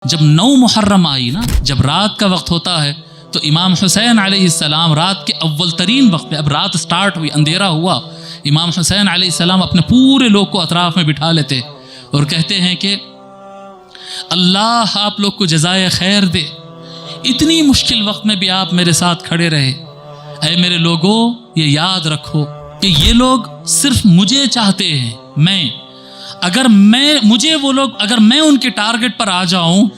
جب 9 محرم آئی نا، جب رات کا وقت ہوتا ہے تو امام حسین علیہ السلام رات کے اول ترین وقت پہ، اب رات سٹارٹ ہوئی، اندھیرا ہوا، امام حسین علیہ السلام اپنے پورے لوگ کو اطراف میں بٹھا لیتے اور کہتے ہیں کہ اللہ آپ لوگ کو جزائے خیر دے، اتنی مشکل وقت میں بھی آپ میرے ساتھ کھڑے رہے۔ اے میرے لوگوں، یہ یاد رکھو کہ یہ لوگ صرف مجھے چاہتے ہیں، اگر میں ان کے ٹارگٹ پر آ جاؤں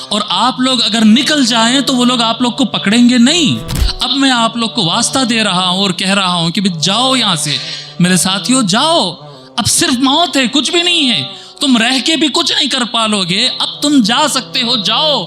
اور آپ لوگ اگر نکل جائیں تو وہ لوگ آپ لوگ کو پکڑیں گے نہیں۔ اب میں آپ لوگ کو واسطہ دے رہا ہوں اور کہہ رہا ہوں کہ جاؤ یہاں سے، میرے ساتھیوں جاؤ، اب صرف موت ہے، کچھ بھی نہیں ہے، تم رہ کے بھی کچھ نہیں کر پالو گے، اب تم جا سکتے ہو، جاؤ۔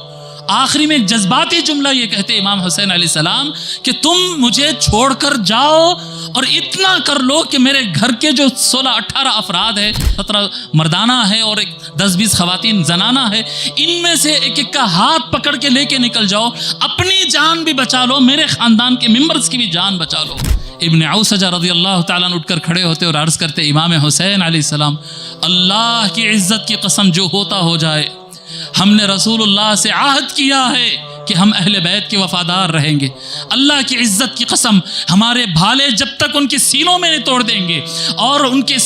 آخری میں ایک جذباتی جملہ یہ کہتے امام حسین علیہ السلام کہ تم مجھے چھوڑ کر جاؤ اور اتنا کر لو کہ میرے گھر کے جو 16-18 افراد ہے، 17 مردانہ ہے اور 10-20 خواتین زنانہ ہے، ان میں سے ایک ایک کا ہاتھ پکڑ کے لے کے نکل جاؤ، اپنی جان بھی بچا لو، میرے خاندان کے ممبرز کی بھی جان بچا لو۔ ابن عوسجہ رضی اللہ تعالیٰ عنہ اٹھ کر کھڑے ہوتے اور عرض کرتے امام حسین علیہ السلام، اللہ کی عزت کی قسم جو ہوتا ہو جائے، ہم نے رسول اللہ سے عہد کیا ہے کہ ہم اہل بیت کے وفادار رہیں گے۔ اللہ کی عزت کی قسم، ہمارے بھالے جب تک ان کے سینوں میں نہیں توڑ دیں گے اور ان کے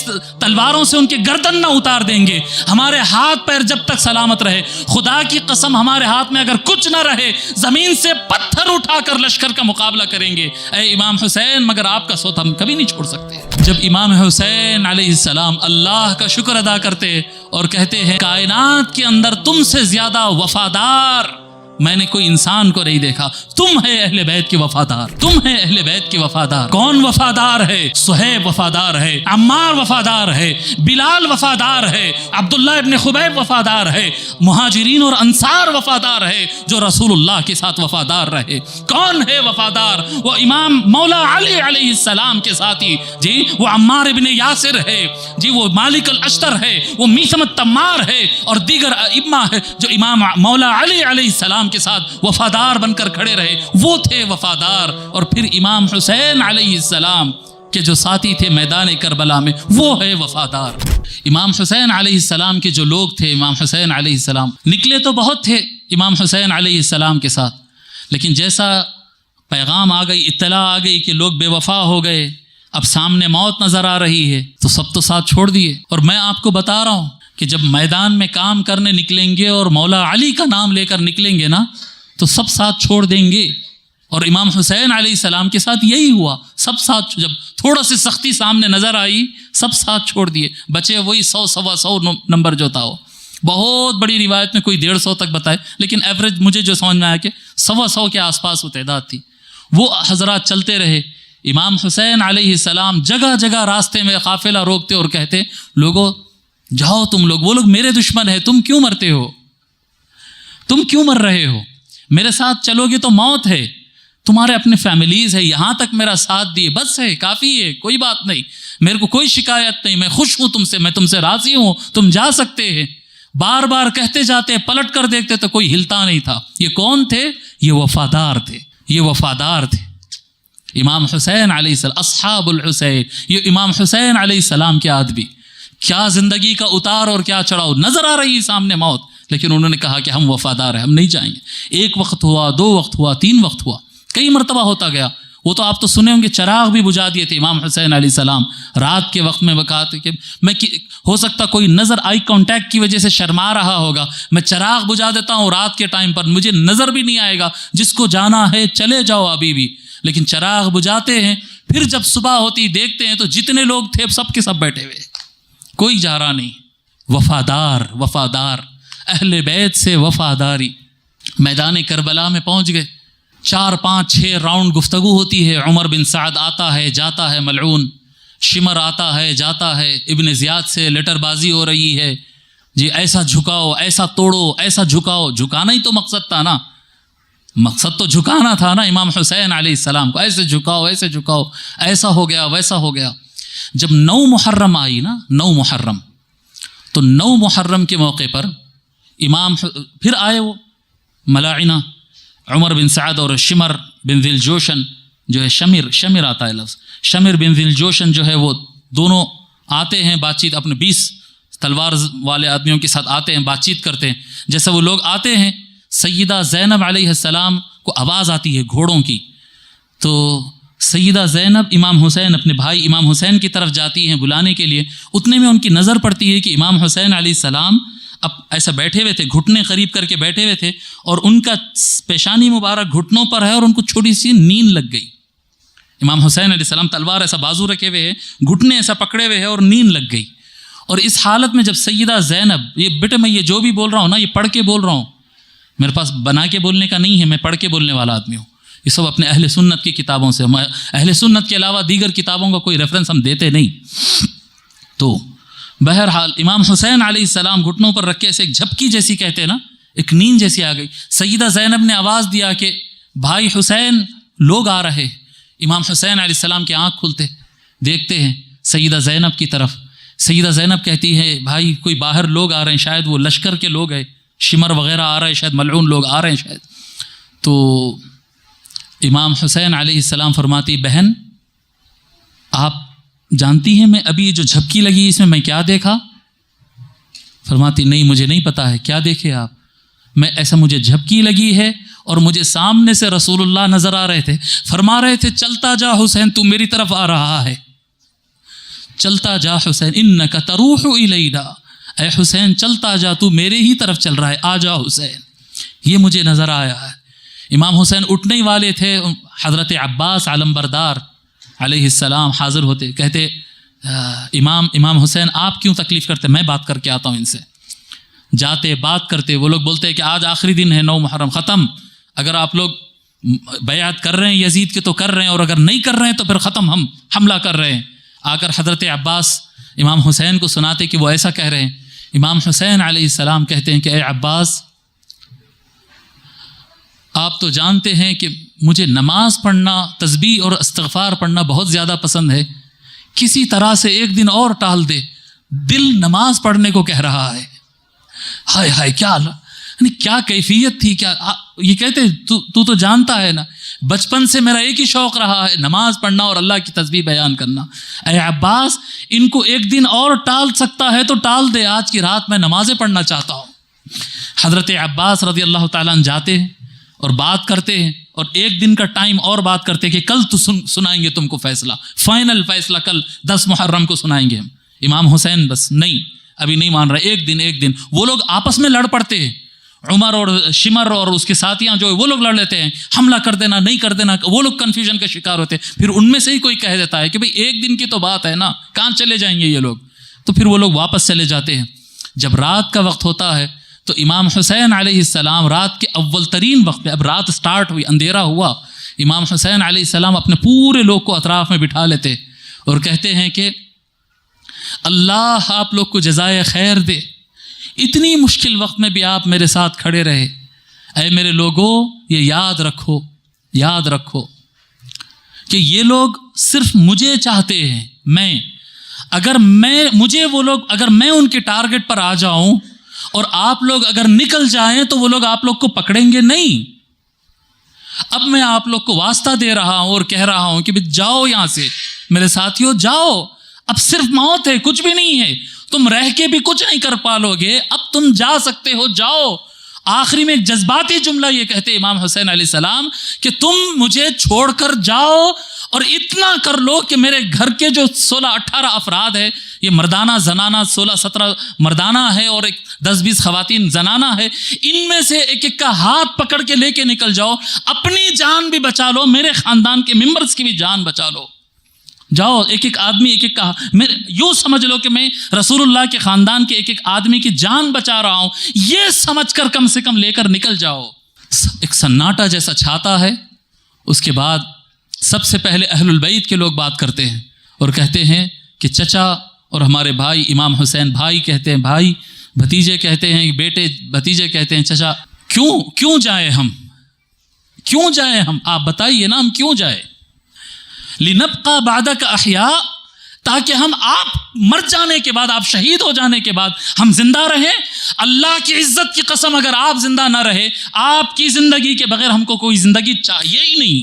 تلواروں سے ان کے گردن نہ اتار دیں گے، ہمارے ہاتھ پیر جب تک سلامت رہے، خدا کی قسم ہمارے ہاتھ میں اگر کچھ نہ رہے، زمین سے پتھر اٹھا کر لشکر کا مقابلہ کریں گے۔ اے امام حسین، مگر آپ کا سوت ہم کبھی نہیں چھوڑ سکتے۔ جب امام حسین علیہ السلام اللہ کا شکر ادا کرتے اور کہتے ہیں کائنات کے اندر تم سے زیادہ وفادار میں نے کوئی انسان کو نہیں دیکھا، تم ہے اہل بیت کے وفادار، تم ہے اہل بیت کے وفادار۔ کون وفادار ہے؟ صہیب وفادار ہے، عمار وفادار ہے، بلال وفادار ہے، عبداللہ ابن خبیب وفادار ہے، مہاجرین اور انصار وفادار ہے جو رسول اللہ کے ساتھ وفادار رہے۔ کون ہے وفادار؟ وہ امام مولا علی علیہ السلام کے ساتھی، جی وہ عمار ابن یاسر ہے، جی وہ مالک الاشتر ہے، وہ میثم التمار ہے اور دیگر ائمہ ہے جو امام مولا علی علیہ السلام کے ساتھ وفادار بن کر کھڑے رہے، وہ تھے وفادار۔ اور پھر امام حسین علیہ السلام کے جو ساتھی تھے میدان کربلا میں، وہ ہے وفادار۔ امام حسین علیہ السلام کے جو لوگ تھے، امام حسین علیہ السلام نکلے تو بہت تھے امام حسین علیہ السلام کے ساتھ، لیکن جیسا پیغام آ گئی، اطلاع آ گئی کہ لوگ بے وفا ہو گئے، اب سامنے موت نظر آ رہی ہے، تو سب تو ساتھ چھوڑ دیے۔ اور میں آپ کو بتا رہا ہوں کہ جب میدان میں کام کرنے نکلیں گے اور مولا علی کا نام لے کر نکلیں گے نا، تو سب ساتھ چھوڑ دیں گے۔ اور امام حسین علیہ السلام کے ساتھ یہی ہوا، سب ساتھ، جب تھوڑا سی سختی سامنے نظر آئی، سب ساتھ چھوڑ دیے، بچے وہی 100-125 نمبر جو تھا وہ۔ بہت بڑی روایت میں کوئی 150 تک بتائے، لیکن ایوریج مجھے جو سمجھ میں آیا کہ 100 کے آس پاس وہ تعداد تھی۔ وہ حضرات چلتے رہے، امام حسین علیہ السلام جگہ جگہ راستے میں قافلہ روکتے اور کہتے لوگوں جاؤ تم لوگ، وہ لوگ میرے دشمن ہیں، تم کیوں مرتے ہو، تم کیوں مر رہے ہو، میرے ساتھ چلو گے تو موت ہے، تمہارے اپنے فیملیز ہے، یہاں تک میرا ساتھ دیے، بس ہے، کافی ہے، کوئی بات نہیں، میرے کو کوئی شکایت نہیں، میں خوش ہوں تم سے، میں تم سے راضی ہوں، تم جا سکتے ہیں۔ بار بار کہتے جاتے، پلٹ کر دیکھتے تو کوئی ہلتا نہیں تھا۔ یہ کون تھے؟ یہ وفادار تھے، یہ وفادار تھے امام حسین علیہ السلام، اصحاب الحسین، یہ امام حسین علیہ السلام کے آدمی۔ کیا زندگی کا اتار اور کیا چڑھاؤ، نظر آ رہی سامنے موت، لیکن انہوں نے کہا کہ ہم وفادار ہیں، ہم نہیں جائیں گے۔ 1 وقت ہوا، 2 وقت ہوا، 3 وقت ہوا، کئی مرتبہ ہوتا گیا۔ وہ تو آپ تو سنے ہوں گے، چراغ بھی بجھا دیے تھے امام حسین علیہ السلام رات کے وقت میں۔ وقت کہ میں ہو سکتا کوئی نظر آئی کانٹیکٹ کی وجہ سے شرما رہا ہوگا، میں چراغ بجھا دیتا ہوں رات کے ٹائم پر، مجھے نظر بھی نہیں آئے گا، جس کو جانا ہے چلے جاؤ ابھی بھی، لیکن چراغ بجھاتے ہیں۔ پھر جب صبح ہوتی دیکھتے ہیں تو جتنے لوگ تھے سب کے سب بیٹھے ہوئے، کوئی جا رہا نہیں۔ وفادار، وفادار، اہل بیت سے وفاداری۔ میدان کربلا میں پہنچ گئے، 4-5-6 راؤنڈ گفتگو ہوتی ہے۔ عمر بن سعد آتا ہے جاتا ہے ملعون، شمر آتا ہے جاتا ہے، ابن زیاد سے لیٹر بازی ہو رہی ہے، جی ایسا جھکاؤ، ایسا توڑو، ایسا جھکاؤ۔ جھکانا ہی تو مقصد تھا نا، مقصد تو جھکانا تھا نا امام حسین علیہ السلام کو، ایسے جھکاؤ، ایسے جھکاؤ، ایسا ہو گیا، ویسا ہو گیا۔ جب 9 محرم آئی نا، 9 محرم، تو 9 محرم کے موقع پر پھر آئے وہ ملاعنہ عمر بن سعد اور شمر بن ذی الجوشن، جو ہے شمر آتا ہے لفظ، شمر بن ذی الجوشن جو ہے، وہ دونوں آتے ہیں بات چیت، اپنے 20 تلوار والے آدمیوں کے ساتھ آتے ہیں، بات چیت کرتے ہیں. جیسے وہ لوگ آتے ہیں، سیدہ زینب علیہ السلام کو آواز آتی ہے گھوڑوں کی، تو سیدہ زینب امام حسین اپنے بھائی امام حسین کی طرف جاتی ہیں بلانے کے لیے. اتنے میں ان کی نظر پڑتی ہے کہ امام حسین علیہ السلام اب ایسا بیٹھے ہوئے تھے، گھٹنے قریب کر کے بیٹھے ہوئے تھے، اور ان کا پیشانی مبارک گھٹنوں پر ہے اور ان کو چھوٹی سی نیند لگ گئی. امام حسین علیہ السلام تلوار ایسا بازو رکھے ہوئے ہیں، گھٹنے ایسا پکڑے ہوئے ہیں اور نیند لگ گئی. اور اس حالت میں جب سیدہ زینب، یہ بیٹے میں یہ جو بھی بول رہا ہوں نا یہ پڑھ کے بول رہا ہوں، میرے پاس بنا کے بولنے کا نہیں ہے، میں پڑھ کے بولنے والا آدمی ہوں. یہ سب اپنے اہل سنت کی کتابوں سے، اہل سنت کے علاوہ دیگر کتابوں کا کوئی ریفرنس ہم دیتے نہیں. تو بہرحال امام حسین علیہ السلام گھٹنوں پر رکھ کے ایسے ایک جھپکی جیسی کہتے ہیں نا، ایک نیند جیسی آ گئی. سیدہ زینب نے آواز دیا کہ بھائی حسین لوگ آ رہے. امام حسین علیہ السلام کی آنکھ کھلتے، دیکھتے ہیں سیدہ زینب کی طرف. سیدہ زینب کہتی ہے بھائی کوئی باہر لوگ آ رہے ہیں، شاید وہ لشکر کے لوگ ہیں، شمر وغیرہ آ رہے ہیں، شاید ملعون لوگ آ رہے ہیں شاید. تو امام حسین علیہ السلام فرماتی بہن آپ جانتی ہیں میں ابھی جو جھپکی لگی اس میں کیا دیکھا؟ فرماتی نہیں مجھے نہیں پتا ہے، کیا دیکھے آپ؟ میں ایسا مجھے جھپکی لگی ہے اور مجھے سامنے سے رسول اللہ نظر آ رہے تھے، فرما رہے تھے چلتا جا حسین تو میری طرف آ رہا ہے، چلتا جا حسین انک تروح الینا، اے حسین چلتا جا تو میرے ہی طرف چل رہا ہے، آ جا حسین. یہ مجھے نظر آیا ہے. امام حسین اٹھنے ہی والے تھے، حضرت عباس علم بردار علیہ السلام حاضر ہوتے، کہتے امام حسین آپ کیوں تکلیف کرتے، میں بات کر کے آتا ہوں ان سے. جاتے بات کرتے، وہ لوگ بولتے کہ آج آخری دن ہے 9 محرم ختم، اگر آپ لوگ بیعت کر رہے ہیں یزید کے تو کر رہے ہیں، اور اگر نہیں کر رہے ہیں تو پھر ختم، ہم حملہ کر رہے ہیں. آ کر حضرت عباس امام حسین کو سناتے کہ وہ ایسا کہہ رہے ہیں. امام حسین علیہ السلام کہتے ہیں کہ اے عباس آپ تو جانتے ہیں کہ مجھے نماز پڑھنا، تسبیح اور استغفار پڑھنا بہت زیادہ پسند ہے، کسی طرح سے ایک دن اور ٹال دے، دل نماز پڑھنے کو کہہ رہا ہے. ہائے ہائے کیا کیفیت تھی. کیا یہ کہتے تو جانتا ہے نا بچپن سے میرا ایک ہی شوق رہا ہے نماز پڑھنا اور اللہ کی تسبیح بیان کرنا. اے عباس ان کو ایک دن اور ٹال سکتا ہے تو ٹال دے، آج کی رات میں نمازیں پڑھنا چاہتا ہوں. حضرت عباس رضی اللہ تعالیٰ عنہ جاتے ہیں اور بات کرتے ہیں، اور ایک دن کا ٹائم اور بات کرتے ہیں کہ کل تو سنائیں گے تم کو فیصلہ، فائنل فیصلہ کل 10 محرم کو سنائیں گے ہم. امام حسین بس نہیں، ابھی نہیں مان رہے، ایک دن. وہ لوگ آپس میں لڑ پڑتے ہیں، عمر اور شمر اور اس کے ساتھیاں جو وہ لوگ لڑ لیتے ہیں، حملہ کر دینا نہیں کر دینا، وہ لوگ کنفیوژن کا شکار ہوتے ہیں. پھر ان میں سے ہی کوئی کہہ دیتا ہے کہ بھئی ایک دن کی تو بات ہے نا، کہاں چلے جائیں گے یہ لوگ، تو پھر وہ لوگ واپس چلے جاتے ہیں. جب رات کا وقت ہوتا ہے تو امام حسین علیہ السلام رات کے اول ترین وقت پہ، اب رات سٹارٹ ہوئی، اندھیرا ہوا، امام حسین علیہ السلام اپنے پورے لوگ کو اطراف میں بٹھا لیتے اور کہتے ہیں کہ اللہ آپ لوگ کو جزائے خیر دے، اتنی مشکل وقت میں بھی آپ میرے ساتھ کھڑے رہے. اے میرے لوگوں یہ یاد رکھو کہ یہ لوگ صرف مجھے چاہتے ہیں، اگر میں ان کے ٹارگٹ پر آ جاؤں اور آپ لوگ اگر نکل جائیں تو وہ لوگ آپ لوگ کو پکڑیں گے نہیں. اب میں آپ لوگ کو واسطہ دے رہا ہوں اور کہہ رہا ہوں کہ جاؤ یہاں سے میرے ساتھیوں، جاؤ، اب صرف موت ہے، کچھ بھی نہیں ہے، تم رہ کے بھی کچھ نہیں کر پالو گے، اب تم جا سکتے ہو، جاؤ. آخری میں ایک جذباتی جملہ یہ کہتے امام حسین علیہ السلام کہ تم مجھے چھوڑ کر جاؤ اور اتنا کر لو کہ میرے گھر کے جو 16-18 افراد ہے، یہ مردانہ زنانہ 16-17 مردانہ ہے اور 10-20 خواتین زنانہ ہے، ان میں سے ایک ایک کا ہاتھ پکڑ کے لے کے نکل جاؤ، اپنی جان بھی بچا لو، میرے خاندان کے ممبرز کی بھی جان بچا لو. جاؤ، ایک ایک آدمی ایک ایک کا، یوں سمجھ لو کہ میں رسول اللہ کے خاندان کے ایک ایک آدمی کی جان بچا رہا ہوں، یہ سمجھ کر کم سے کم لے کر نکل جاؤ. ایک سناٹا جیسا چھاتا ہے. اس کے بعد سب سے پہلے اہل البیت کے لوگ بات کرتے ہیں اور کہتے ہیں کہ چچا اور ہمارے بھائی امام حسین، بھائی کہتے ہیں بھائی، بھتیجے کہتے ہیں بیٹے، بھتیجے کہتے ہیں چچا، کیوں جائیں ہم، آپ بتائیے نا، ہم کیوں جائیں؟ لنبقى بعدك احیاء، تاکہ ہم آپ مر جانے کے بعد، آپ شہید ہو جانے کے بعد ہم زندہ رہیں. اللہ کی عزت کی قسم اگر آپ زندہ نہ رہے، آپ کی زندگی کے بغیر ہم کو کوئی زندگی چاہیے ہی نہیں.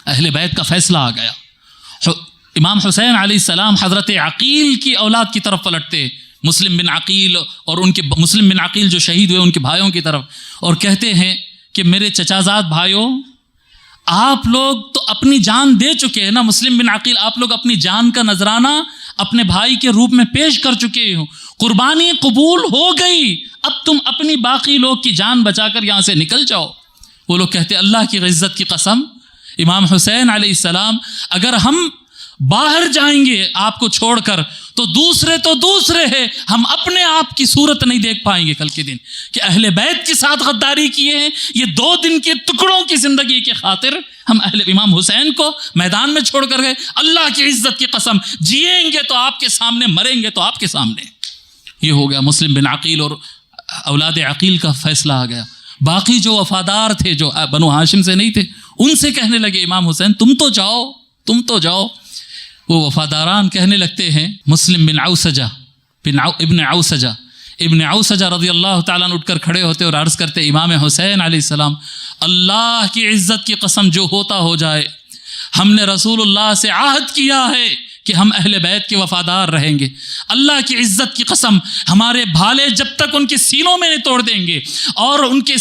اہل بیت کا فیصلہ آ گیا. امام حسین علیہ السلام حضرت عقیل کی اولاد کی طرف پلٹتے، مسلم بن عقیل اور ان کے مسلم بن عقیل جو شہید ہوئے ان کے بھائیوں کی طرف، اور کہتے ہیں کہ میرے چچا زاد بھائیوں، آپ لوگ تو اپنی جان دے چکے ہیں نا، مسلم بن عقیل آپ لوگ اپنی جان کا نذرانہ اپنے بھائی کے روپ میں پیش کر چکے ہو، قربانی قبول ہو گئی، اب تم اپنی باقی لوگ کی جان بچا کر یہاں سے نکل جاؤ۔ وہ لوگ کہتے اللہ کی عزت کی قسم، امام حسین علیہ السلام اگر ہم باہر جائیں گے آپ کو چھوڑ کر تو دوسرے ہیں، ہم اپنے آپ کی صورت نہیں دیکھ پائیں گے کل کے دن کہ اہل بیت کے ساتھ غداری کیے ہیں۔ یہ 2 دن کے ٹکڑوں کی زندگی کی خاطر ہم امام حسین کو میدان میں چھوڑ کر گئے۔ اللہ کی عزت کی قسم، جیئیں گے تو آپ کے سامنے، مریں گے تو آپ کے سامنے۔ یہ ہو گیا مسلم بن عقیل اور اولاد عقیل کا فیصلہ آ گیا۔ باقی جو وفادار تھے، جو بنو ہاشم سے نہیں تھے، ان سے کہنے لگے امام حسین تم تو جاؤ۔ وہ وفاداران کہنے لگتے ہیں، مسلم بن عوسجہ ابن عوسجہ رضی اللہ تعالیٰ عنہ اٹھ کر کھڑے ہوتے اور عرض کرتے امام حسین علیہ السلام، اللہ کی عزت کی قسم جو ہوتا ہو جائے، ہم نے رسول اللہ سے عہد کیا ہے کہ ہم اہل بیت کے وفادار رہیں گے۔ اللہ کی عزت کی قسم، ہمارے بھالے جب تک ان کے سینوں میں نہیں توڑ دیں گے اور ان کے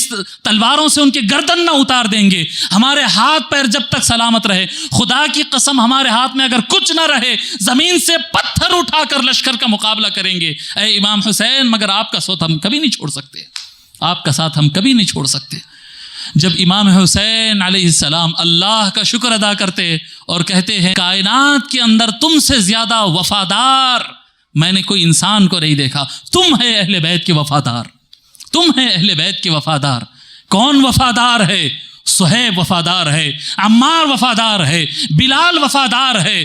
تلواروں سے ان کے گردن نہ اتار دیں گے، ہمارے ہاتھ پیر جب تک سلامت رہے، خدا کی قسم ہمارے ہاتھ میں اگر کچھ نہ رہے، زمین سے پتھر اٹھا کر لشکر کا مقابلہ کریں گے۔ اے امام حسین، مگر آپ کا ساتھ ہم کبھی نہیں چھوڑ سکتے، آپ کا ساتھ ہم کبھی نہیں چھوڑ سکتے۔ جب امام حسین علیہ السلام اللہ کا شکر ادا کرتے اور کہتے ہیں کائنات کے اندر تم سے زیادہ وفادار میں نے کوئی انسان کو نہیں دیکھا، تم ہے اہل بیت کے وفادار، تم ہے اہل بیت کے وفادار۔ کون وفادار ہے؟ صہیب وفادار ہے، عمار وفادار ہے، بلال وفادار ہے،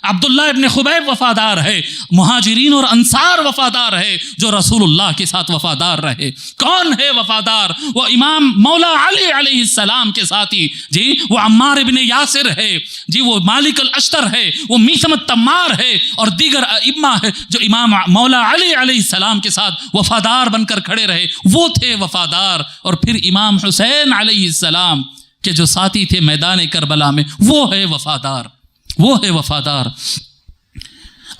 عبداللہ ابن خبیب وفادار ہے، مہاجرین اور انصار وفادار ہے جو رسول اللہ کے ساتھ وفادار رہے۔ کون ہے وفادار؟ وہ امام مولا علی علیہ السلام کے ساتھی، جی وہ عمار ابن یاسر ہے، جی وہ مالک الاشتر ہے، وہ میثم التمار ہے اور دیگر ائمہ ہے جو امام مولا علی علیہ السلام کے ساتھ وفادار بن کر کھڑے رہے، وہ تھے وفادار۔ اور پھر امام حسین علیہ السلام کے جو ساتھی تھے میدان کربلا میں، وہ ہے وفادار۔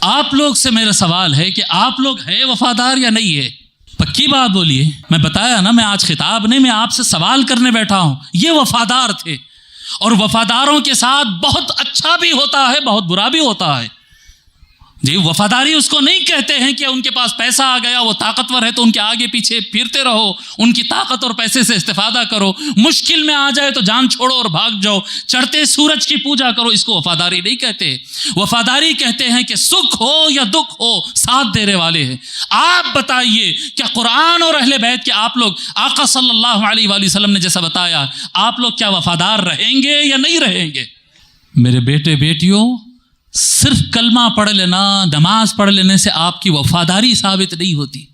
آپ لوگ سے میرا سوال ہے کہ آپ لوگ ہے وفادار یا نہیں ہے؟ پکی بات بولیے۔ میں بتایا نا، میں آج خطاب نہیں، میں آپ سے سوال کرنے بیٹھا ہوں۔ یہ وفادار تھے، اور وفاداروں کے ساتھ بہت اچھا بھی ہوتا ہے، بہت برا بھی ہوتا ہے۔ جی وفاداری اس کو نہیں کہتے ہیں کہ ان کے پاس پیسہ آ گیا، وہ طاقتور ہے تو ان کے آگے پیچھے پھرتے رہو، ان کی طاقت اور پیسے سے استفادہ کرو، مشکل میں آ جائے تو جان چھوڑو اور بھاگ جاؤ، چڑھتے سورج کی پوجا کرو، اس کو وفاداری نہیں کہتے۔ وفاداری کہتے ہیں کہ سکھ ہو یا دکھ ہو ساتھ دینے والے ہیں۔ آپ بتائیے کیا قرآن اور اہل بیت کے آپ لوگ، آقا صلی اللہ علیہ وآلہ وسلم نے جیسا بتایا، آپ لوگ کیا وفادار رہیں گے یا نہیں رہیں گے؟ میرے بیٹے بیٹیوں، صرف کلمہ پڑھ لینا، نماز پڑھ لینے سے آپ کی وفاداری ثابت نہیں ہوتی۔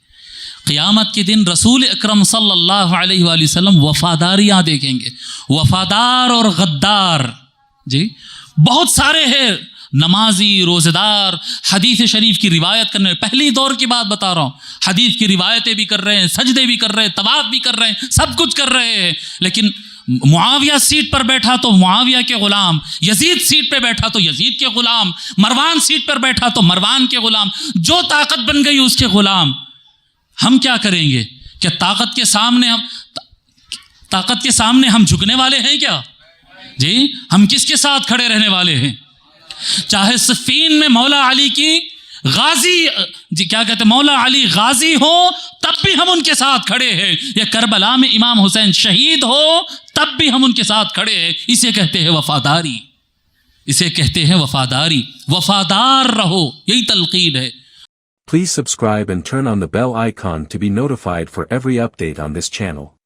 قیامت کے دن رسول اکرم صلی اللہ علیہ وآلہ وسلم وفاداریاں دیکھیں گے، وفادار اور غدار۔ جی بہت سارے ہیں، نمازی، روزہ دار، حدیث شریف کی روایت کرنے، پہلی دور کی بات بتا رہا ہوں، حدیث کی روایتیں بھی کر رہے ہیں، سجدے بھی کر رہے ہیں، طواف بھی کر رہے ہیں، سب کچھ کر رہے ہیں، لیکن معاویہ سیٹ پر بیٹھا تو معاویہ کے غلام، یزید سیٹ پہ بیٹھا تو یزید کے غلام، مروان سیٹ پر بیٹھا تو مروان کے غلام، جو طاقت بن گئی اس کے غلام۔ ہم کیا کریں گے؟ کیا طاقت کے سامنے ہم جھکنے والے ہیں کیا؟ جی ہم کس کے ساتھ کھڑے رہنے والے ہیں؟ چاہے صفین میں مولا علی کی غازی، جی کیا کہتے ہیں، مولا علی غازی ہو تب بھی ہم ان کے ساتھ کھڑے ہیں، یا کربلا میں امام حسین شہید ہو تب بھی ہم ان کے ساتھ کھڑے ہیں۔ اسے کہتے ہیں وفاداری، اسے کہتے ہیں وفاداری۔ وفادار رہو، یہی تلقین ہے۔ Please subscribe and turn on the bell icon to be notified for every update on this channel.